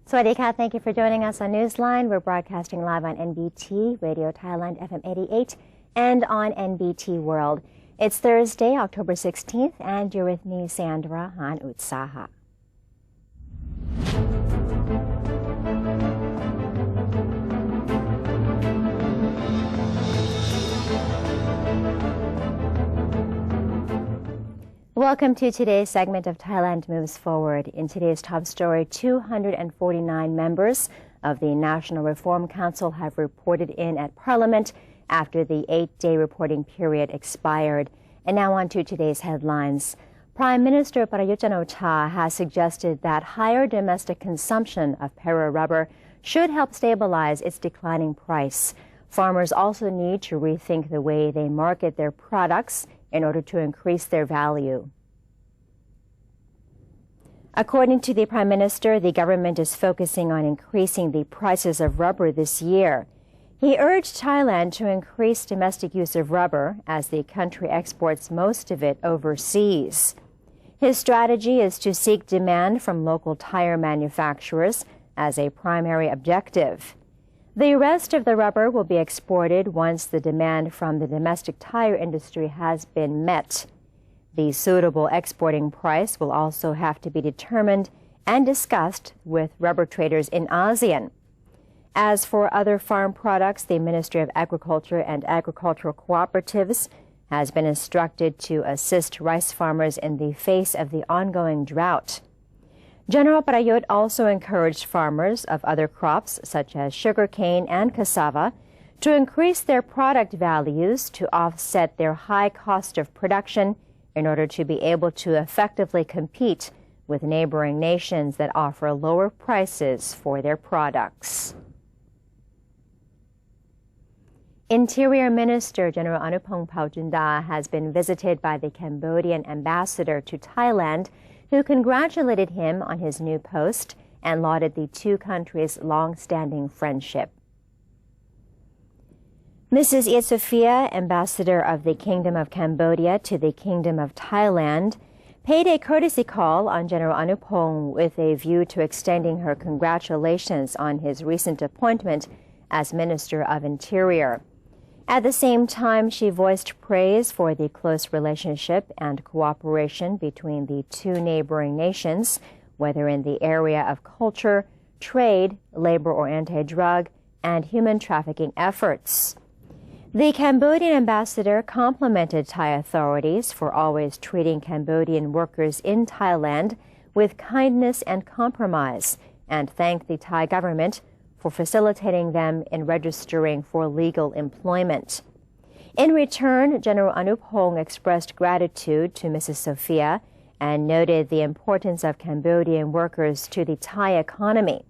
Swadika, thank you for joining us on Newsline. We're broadcasting live on NBT, Radio Thailand FM 88, and on NBT World. It's Thursday, October 16th, and you're with me, Sandra Han Utsaha. Welcome to today's segment of Thailand Moves Forward. In today's top story, 249 members of the National Reform Council have reported in at Parliament after the 8-day reporting period expired. And now on to today's headlines. Prime Minister Prayut Chan-o-cha has suggested that higher domestic consumption of para rubber should help stabilize its declining price. Farmers also need to rethink the way they market their products in order to increase their value. According to the Prime Minister, the government is focusing on increasing the prices of rubber this year. He urged Thailand to increase domestic use of rubber as the country exports most of it overseas. His strategy is to seek demand from local tire manufacturers as a primary objective. The rest of the rubber will be exported once the demand from the domestic tire industry has been met. The suitable exporting price will also have to be determined and discussed with rubber traders in ASEAN. As for other farm products, the Ministry of Agriculture and Agricultural Cooperatives has been instructed to assist rice farmers in the face of the ongoing drought. General Prayut also encouraged farmers of other crops, such as sugarcane and cassava, to increase their product values to offset their high cost of production in order to be able to effectively compete with neighboring nations that offer lower prices for their products. Interior Minister General Anupong Paujunda has been visited by the Cambodian ambassador to Thailand, who congratulated him on his new post and lauded the two countries' long-standing friendship. Mrs. Iet Sophia, ambassador of the Kingdom of Cambodia to the Kingdom of Thailand, paid a courtesy call on General Anupong with a view to extending her congratulations on his recent appointment as Minister of Interior. At the same time, she voiced praise for the close relationship and cooperation between the two neighboring nations, whether in the area of culture, trade, labor or anti-drug, and human trafficking efforts. The Cambodian ambassador complimented Thai authorities for always treating Cambodian workers in Thailand with kindness and compromise, and thanked the Thai government for facilitating them in registering for legal employment. In return, General Anupong expressed gratitude to Mrs. Sophia and noted the importance of Cambodian workers to the Thai economy.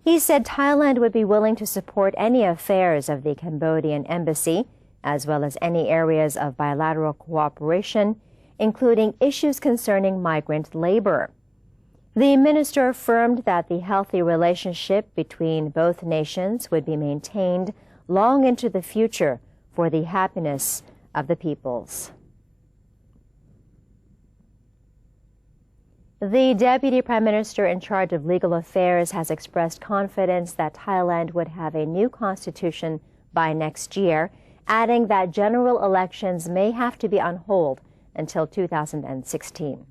He said Thailand would be willing to support any affairs of the Cambodian embassy, as well as any areas of bilateral cooperation, including issues concerning migrant labor. The minister affirmed that the healthy relationship between both nations would be maintained long into the future for the happiness of the peoples. The Deputy Prime Minister in charge of legal affairs has expressed confidence that Thailand would have a new constitution by next year, adding that general elections may have to be on hold until 2016.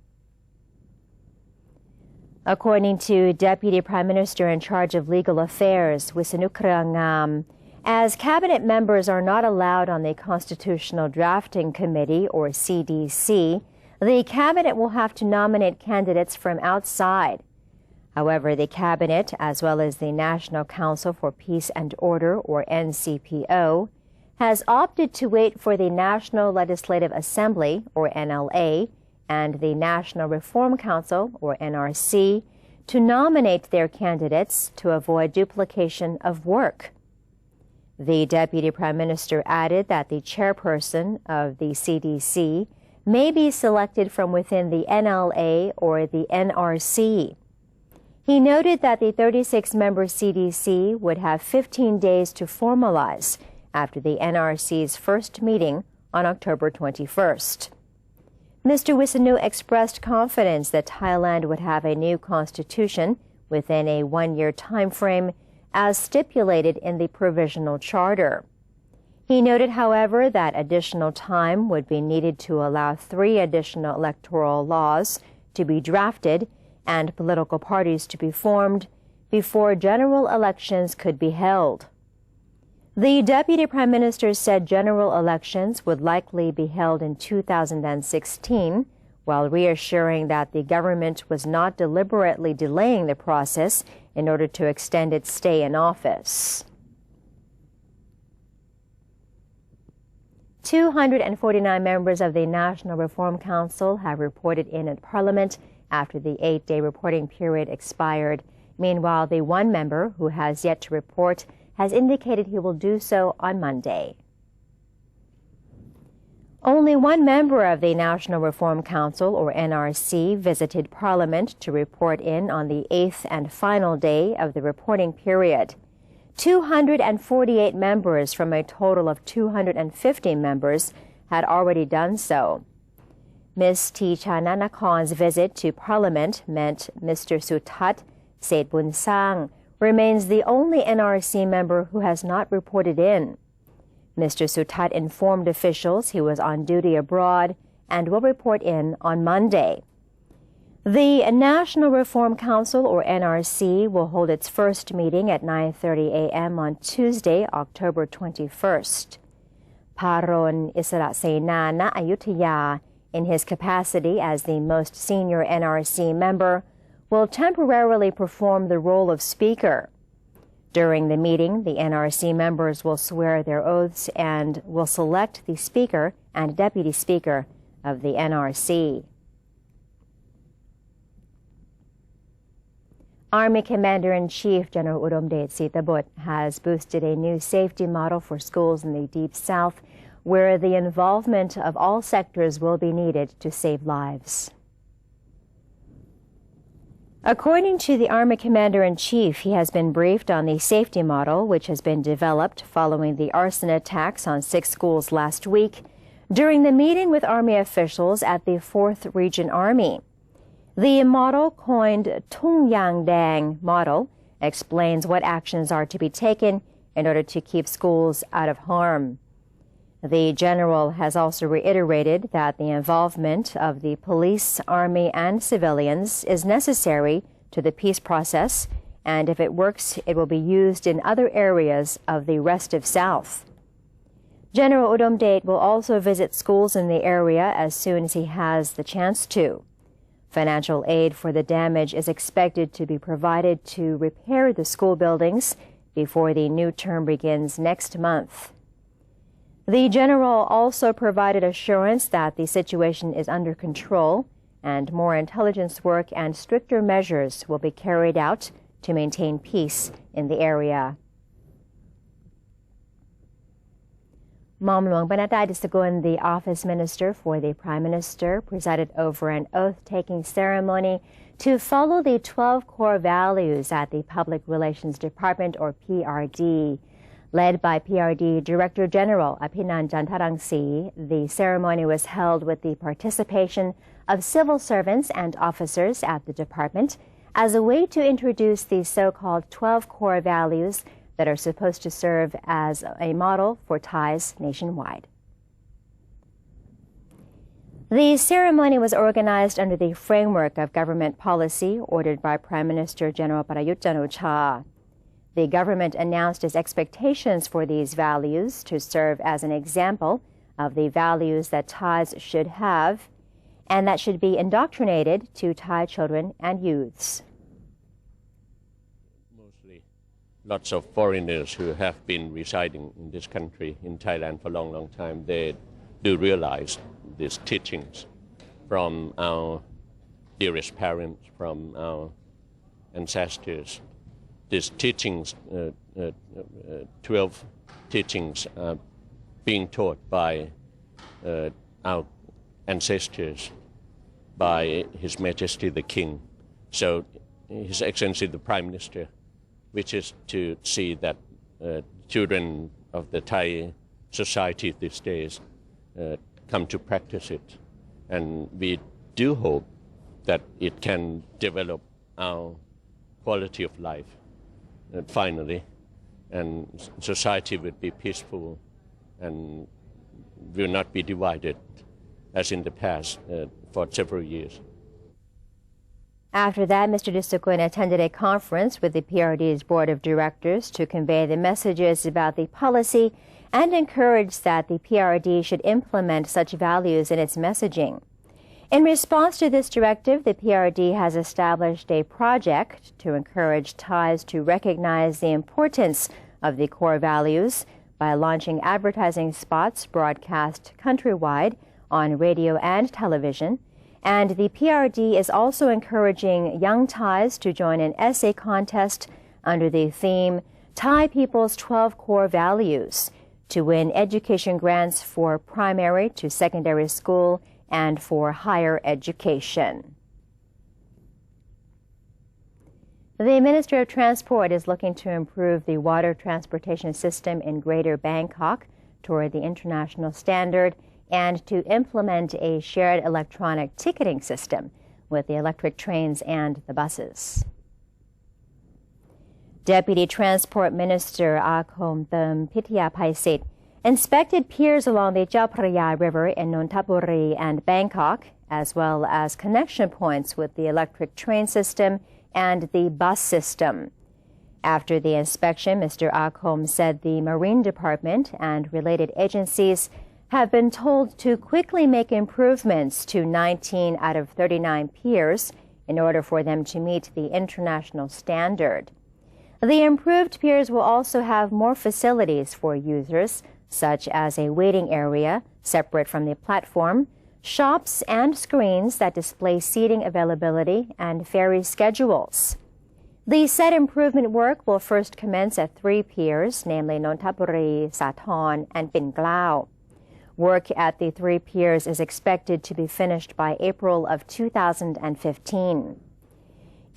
According to Deputy Prime Minister in charge of legal affairs, Wisanu Krangam, as cabinet members are not allowed on the Constitutional Drafting Committee, or CDC, the cabinet will have to nominate candidates from outside. However, the cabinet, as well as the National Council for Peace and Order, or NCPO, has opted to wait for the National Legislative Assembly, or NLA, and the National Reform Council, or NRC, to nominate their candidates to avoid duplication of work. The Deputy Prime Minister added that the chairperson of the CDC may be selected from within the NLA or the NRC. He noted that the 36-member CDC would have 15 days to formalize after the NRC's first meeting on October 21st. Mr. Wisanu expressed confidence that Thailand would have a new constitution within a one-year time frame as stipulated in the provisional charter. He noted, however, that additional time would be needed to allow 3 additional electoral laws to be drafted and political parties to be formed before general elections could be held. The Deputy Prime Minister said general elections would likely be held in 2016, while reassuring that the government was not deliberately delaying the process in order to extend its stay in office. 249 members of the National Reform Council have reported in at Parliament after the 8-day reporting period expired. Meanwhile, the one member who has yet to report has indicated he will do so on Monday. Only one member of the National Reform Council, or NRC, visited Parliament to report in on the 8th and final day of the reporting period. 248 members from a total of 250 members had already done so. Ms. T. Chananakorn's visit to Parliament meant Mr. Sutat Setbunsang remains the only NRC member who has not reported in. Mr. Sutat informed officials he was on duty abroad and will report in on Monday. The National Reform Council, or NRC, will hold its first meeting at 9:30 a.m. on Tuesday, October 21st. Paron Isarasena na Ayutthaya, in his capacity as the most senior NRC member, will temporarily perform the role of Speaker. During the meeting, the NRC members will swear their oaths and will select the Speaker and Deputy Speaker of the NRC. Army Commander-in-Chief General Udom Sitabut has boosted a new safety model for schools in the Deep South, where the involvement of all sectors will be needed to save lives. According to the Army Commander-in-Chief, he has been briefed on the safety model, which has been developed following the arson attacks on 6 schools last week during the meeting with Army officials at the 4th Region Army. The model, coined Tungyang Dang model, explains what actions are to be taken in order to keep schools out of harm. The general has also reiterated that the involvement of the police, army, and civilians is necessary to the peace process, and if it works, it will be used in other areas of the restive South. General Udom will also visit schools in the area as soon as he has the chance to. Financial aid for the damage is expected to be provided to repair the school buildings before the new term begins next month. The general also provided assurance that the situation is under control and more intelligence work and stricter measures will be carried out to maintain peace in the area. Mom Luang Banatai Disagun, the office minister for the Prime Minister, presided over an oath-taking ceremony to follow the 12 core values at the Public Relations Department, or PRD. Led by PRD Director General Apinan Jantarangsi, the ceremony was held with the participation of civil servants and officers at the department as a way to introduce the so-called 12 core values that are supposed to serve as a model for ties nationwide. The ceremony was organized under the framework of government policy ordered by Prime Minister General Prayut Chan-o-cha. The government announced its expectations for these values to serve as an example of the values that Thais should have and that should be indoctrinated to Thai children and youths. Mostly lots of foreigners who have been residing in this country, in Thailand, for a long, long time, they do realize these teachings from our dearest parents, from our ancestors. These teachings, 12 teachings, being taught by our ancestors, by His Majesty the King. So His Excellency the Prime Minister wishes to see that children of the Thai society these days come to practice it. And we do hope that it can develop our quality of life, finally, and society would be peaceful and will not be divided as in the past for several years. After that, Mr. Disukun attended a conference with the PRD's board of directors to convey the messages about the policy and encourage that the PRD should implement such values in its messaging. In response to this directive, the PRD has established a project to encourage Thais to recognize the importance of the core values by launching advertising spots broadcast countrywide on radio and television. And the PRD is also encouraging young Thais to join an essay contest under the theme Thai People's 12 Core Values to win education grants for primary to secondary school and for higher education. The Ministry of Transport is looking to improve the water transportation system in Greater Bangkok toward the international standard and to implement a shared electronic ticketing system with the electric trains and the buses. Deputy Transport Minister Akom Them Pithiapaisit inspected piers along the Chao Phraya River in Nonthaburi and Bangkok, as well as connection points with the electric train system and the bus system. After the inspection, Mr. Akom said the Marine Department and related agencies have been told to quickly make improvements to 19 out of 39 piers in order for them to meet the international standard. The improved piers will also have more facilities for users, such as a waiting area separate from the platform, shops and screens that display seating availability and ferry schedules. The said improvement work will first commence at 3 piers, namely Nonthaburi, Sathorn, and Pinglao. Work at the 3 piers is expected to be finished by April of 2015.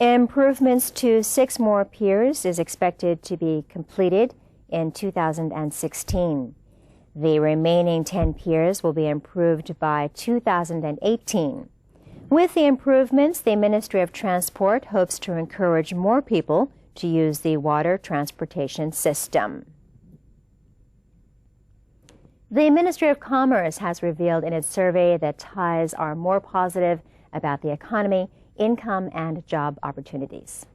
Improvements to 6 more piers is expected to be completed in 2016. The remaining 10 piers will be improved by 2018. With the improvements, the Ministry of Transport hopes to encourage more people to use the water transportation system. The Ministry of Commerce has revealed in its survey that Thais are more positive about the economy, income, and job opportunities.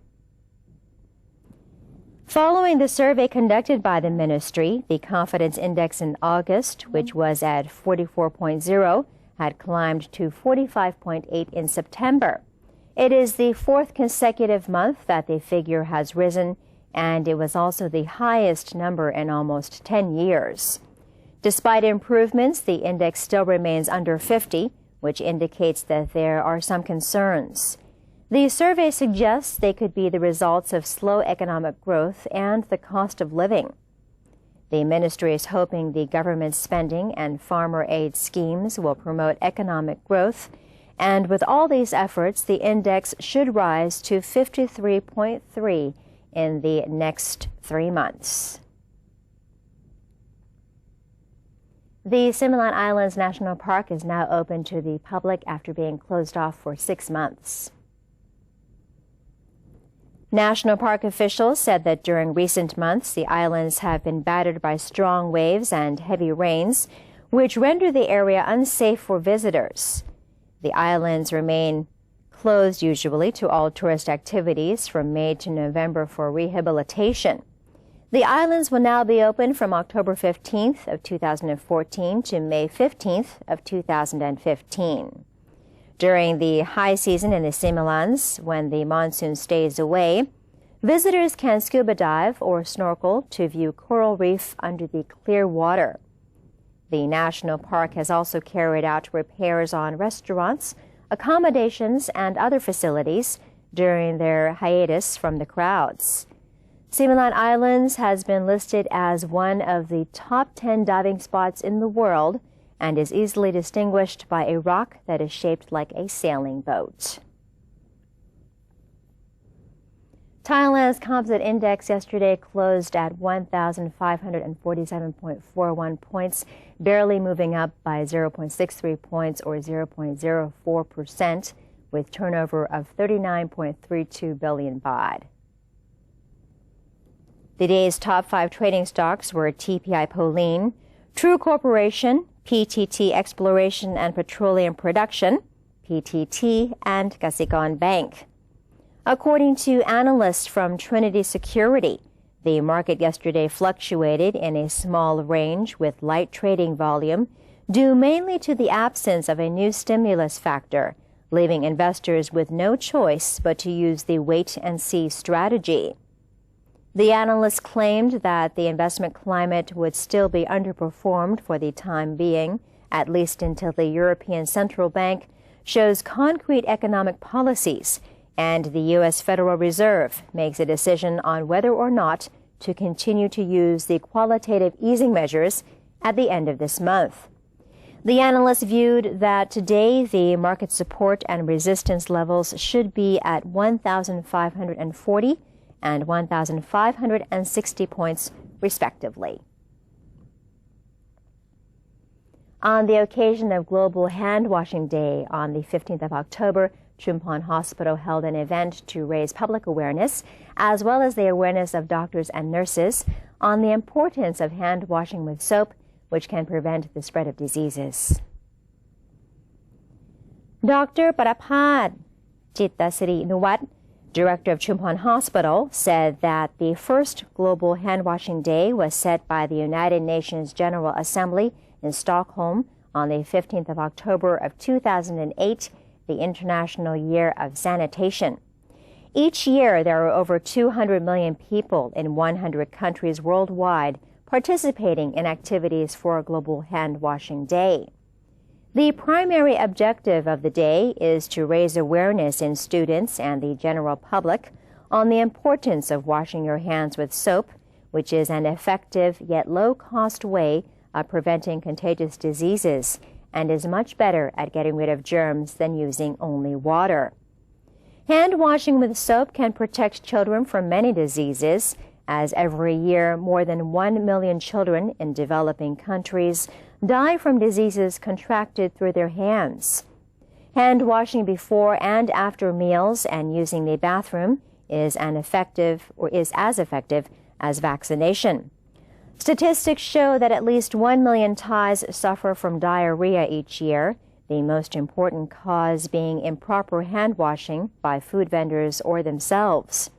Following the survey conducted by the ministry, the confidence index in August, which was at 44.0, had climbed to 45.8 in September. It is the 4th consecutive month that the figure has risen, and it was also the highest number in almost 10 years. Despite improvements, the index still remains under 50, which indicates that there are some concerns. The survey suggests they could be the results of slow economic growth and the cost of living. The ministry is hoping the government's spending and farmer aid schemes will promote economic growth, and with all these efforts, the index should rise to 53.3 in the next 3 months. The Similan Islands National Park is now open to the public after being closed off for 6 months. National Park officials said that during recent months, the islands have been battered by strong waves and heavy rains, which render the area unsafe for visitors. The islands remain closed usually to all tourist activities from May to November for rehabilitation. The islands will now be open from October 15th of 2014 to May 15th of 2015. During the high season in the Similans, when the monsoon stays away, visitors can scuba dive or snorkel to view coral reef under the clear water. The national park has also carried out repairs on restaurants, accommodations, and other facilities during their hiatus from the crowds. Similan Islands has been listed as one of the top 10 diving spots in the world and is easily distinguished by a rock that is shaped like a sailing boat. Thailand's composite index yesterday closed at 1,547.41 points, barely moving up by 0.63 points or 0.04%, with turnover of 39.32 billion baht. The day's top 5 trading stocks were TPI Poline, True Corporation, PTT Exploration and Petroleum Production, PTT, and Kasikorn Bank. According to analysts from Trinity Security, the market yesterday fluctuated in a small range with light trading volume, due mainly to the absence of a new stimulus factor, leaving investors with no choice but to use the wait-and-see strategy. The analysts claimed that the investment climate would still be underperformed for the time being, at least until the European Central Bank shows concrete economic policies and the U.S. Federal Reserve makes a decision on whether or not to continue to use the quantitative easing measures at the end of this month. The analysts viewed that today the market support and resistance levels should be at 1,540 and 1,560 points, respectively. On the occasion of Global Hand Washing Day on the 15th of October, Chumphon Hospital held an event to raise public awareness, as well as the awareness of doctors and nurses, on the importance of hand washing with soap, which can prevent the spread of diseases. Dr. Parapad Chittasiri Nuwat, director of Chumphon Hospital, said that the first Global Hand Washing Day was set by the United Nations General Assembly in Stockholm on the 15th of October of 2008, the International Year of Sanitation. Each year, there are over 200 million people in 100 countries worldwide participating in activities for Global Hand Washing Day. The primary objective of the day is to raise awareness in students and the general public on the importance of washing your hands with soap, which is an effective yet low-cost way of preventing contagious diseases and is much better at getting rid of germs than using only water. Hand washing with soap can protect children from many diseases, as every year more than 1 million children in developing countries die from diseases contracted through their hands. Hand washing before and after meals and using the bathroom is as effective as vaccination. Statistics show that at least 1 million Thais suffer from diarrhea each year, the most important cause being improper hand washing by food vendors or themselves.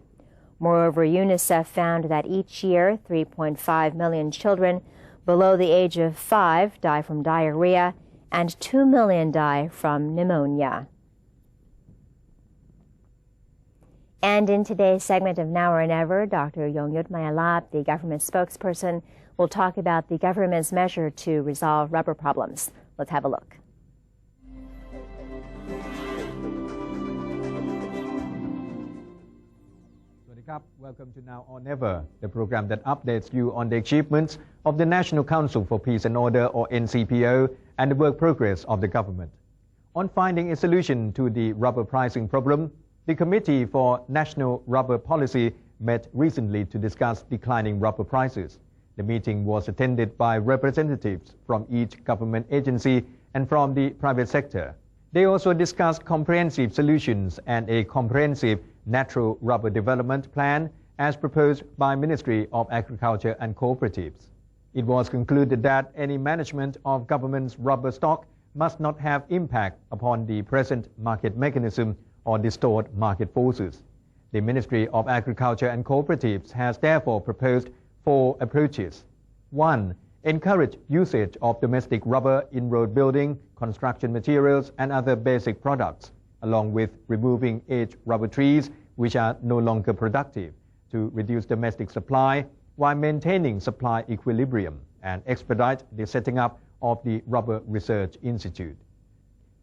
Moreover, UNICEF found that each year 3.5 million children below the age of 5 die from diarrhea and 2 million die from pneumonia. And in today's segment of Now or Never, Dr. Yongyut Mayalap, the government spokesperson, will talk about the government's measure to resolve rubber problems. Let's have a look. Welcome to Now or Never, the program that updates you on the achievements of the National Council for Peace and Order, or NCPO, and the work progress of the government. On finding a solution to the rubber pricing problem, the Committee for National Rubber Policy met recently to discuss declining rubber prices. The meeting was attended by representatives from each government agency and from the private sector. They also discussed comprehensive solutions and a comprehensive natural rubber development plan as proposed by Ministry of Agriculture and Cooperatives. It was concluded that any management of government's rubber stock must not have impact upon the present market mechanism or distort market forces. The Ministry of Agriculture and Cooperatives has therefore proposed 4 approaches. 1. Encourage usage of domestic rubber in road building, construction materials, and other basic products, along with removing aged rubber trees which are no longer productive, to reduce domestic supply while maintaining supply equilibrium and expedite the setting up of the Rubber Research Institute.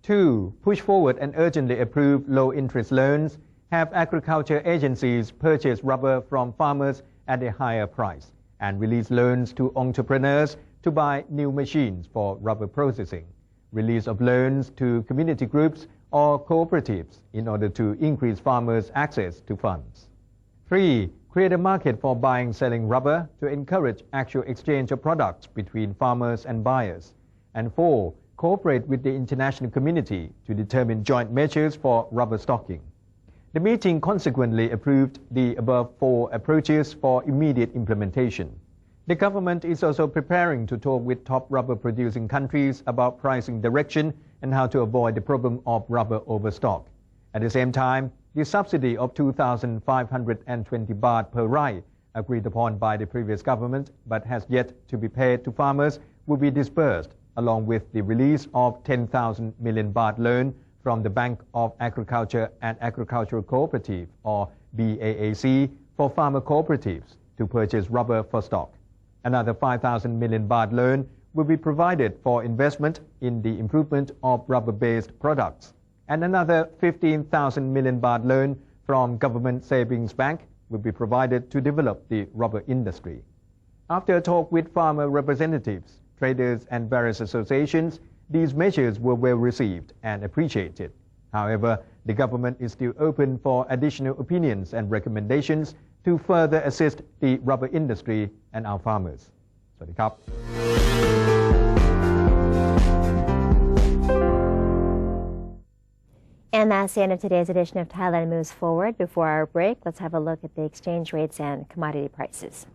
2. Push forward and urgently approve low-interest loans, have agriculture agencies purchase rubber from farmers at a higher price, and release loans to entrepreneurs to buy new machines for rubber processing, release of loans to community groups or cooperatives in order to increase farmers' access to funds. 3. Create a market for buying-selling rubber to encourage actual exchange of products between farmers and buyers. And 4. Cooperate with the international community to determine joint measures for rubber stocking. The meeting consequently approved the above 4 approaches for immediate implementation. The government is also preparing to talk with top rubber-producing countries about pricing direction and how to avoid the problem of rubber overstock. At the same time, the subsidy of 2,520 baht per rai, agreed upon by the previous government but has yet to be paid to farmers, will be disbursed, along with the release of 10,000 million baht loan from the Bank of Agriculture and Agricultural Cooperative, or BAAC, for farmer cooperatives to purchase rubber for stock. Another 5,000 million baht loan will be provided for investment in the improvement of rubber-based products. And another 15,000 million baht loan from Government Savings Bank will be provided to develop the rubber industry. After a talk with farmer representatives, traders and various associations, these measures were well received and appreciated. However, the government is still open for additional opinions and recommendations to further assist the rubber industry and our farmers. สวัสดีครับ And that's the end of today's edition of Thailand Moves Forward. Before our break, let's have a look at the exchange rates and commodity prices.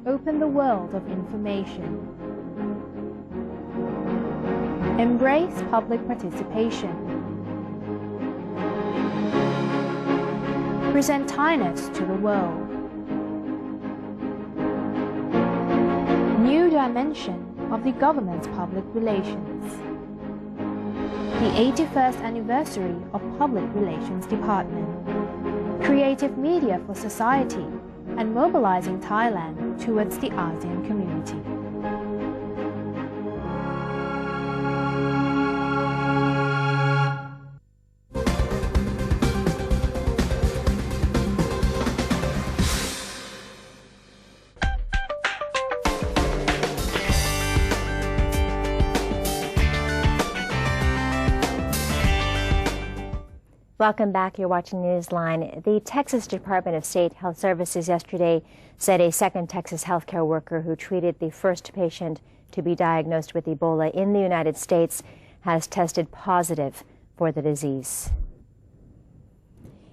Open the world of information. Embrace public participation. Present Thailand to the world. New dimension of the government's public relations. The 81st anniversary of Public Relations Department. Creative media for society and mobilizing Thailand towards the ASEAN community. Welcome back. You're watching Newsline. The Texas Department of State Health Services yesterday said a second Texas healthcare worker who treated the first patient to be diagnosed with Ebola in the United States has tested positive for the disease.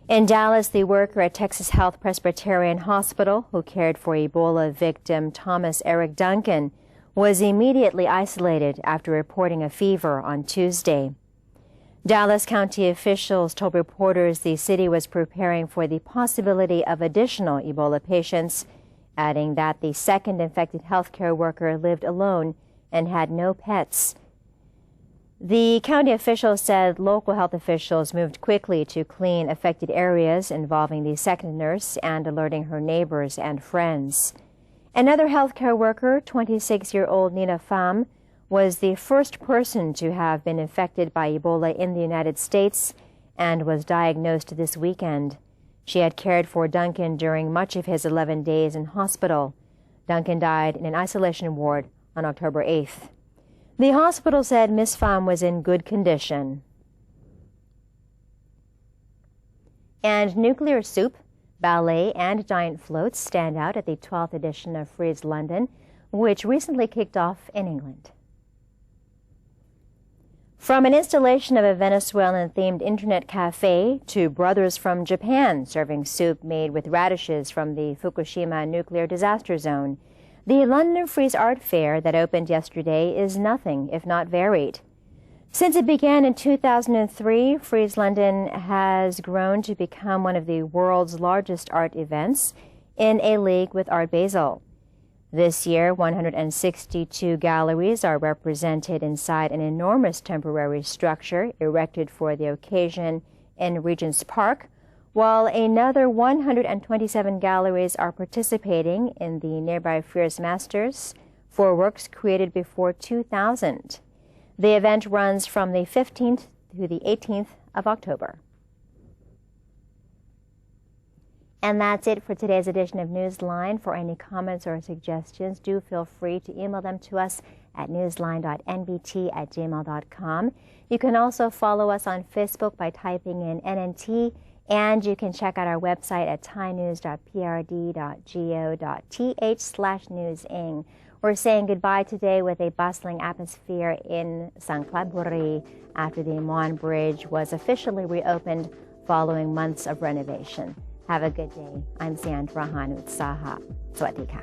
In Dallas, the worker at Texas Health Presbyterian Hospital who cared for Ebola victim Thomas Eric Duncan was immediately isolated after reporting a fever on Tuesday. Dallas County officials told reporters the city was preparing for the possibility of additional Ebola patients, adding that the second infected healthcare worker lived alone and had no pets. The county officials said local health officials moved quickly to clean affected areas involving the second nurse and alerting her neighbors and friends. Another healthcare worker, 26-year-old Nina Pham, was the first person to have been infected by Ebola in the United States and was diagnosed this weekend. She had cared for Duncan during much of his 11 days in hospital. Duncan died in an isolation ward on October 8th. The hospital said Ms. Pham was in good condition. And nuclear soup, ballet, and giant floats stand out at the 12th edition of Frieze London, which recently kicked off in England. From an installation of a Venezuelan-themed internet cafe to brothers from Japan serving soup made with radishes from the Fukushima nuclear disaster zone, the London Frieze Art Fair that opened yesterday is nothing if not varied. Since it began in 2003, Frieze London has grown to become one of the world's largest art events in a league with Art Basel. This year, 162 galleries are represented inside an enormous temporary structure erected for the occasion in Regent's Park, while another 127 galleries are participating in the nearby Fierce Masters for works created before 2000. The event runs from the 15th to the 18th of October. And that's it for today's edition of Newsline. For any comments or suggestions, do feel free to email them to us at newsline.nbt@gmail.com. You can also follow us on Facebook by typing in NNT, and you can check out our website at thainews.prd.go.th/newsing. We're saying goodbye today with a bustling atmosphere in Sangkhlaburi after the Mon Bridge was officially reopened following months of renovation. Have a good day. I'm Sandra Hanuut Saha. Sawasdee ka.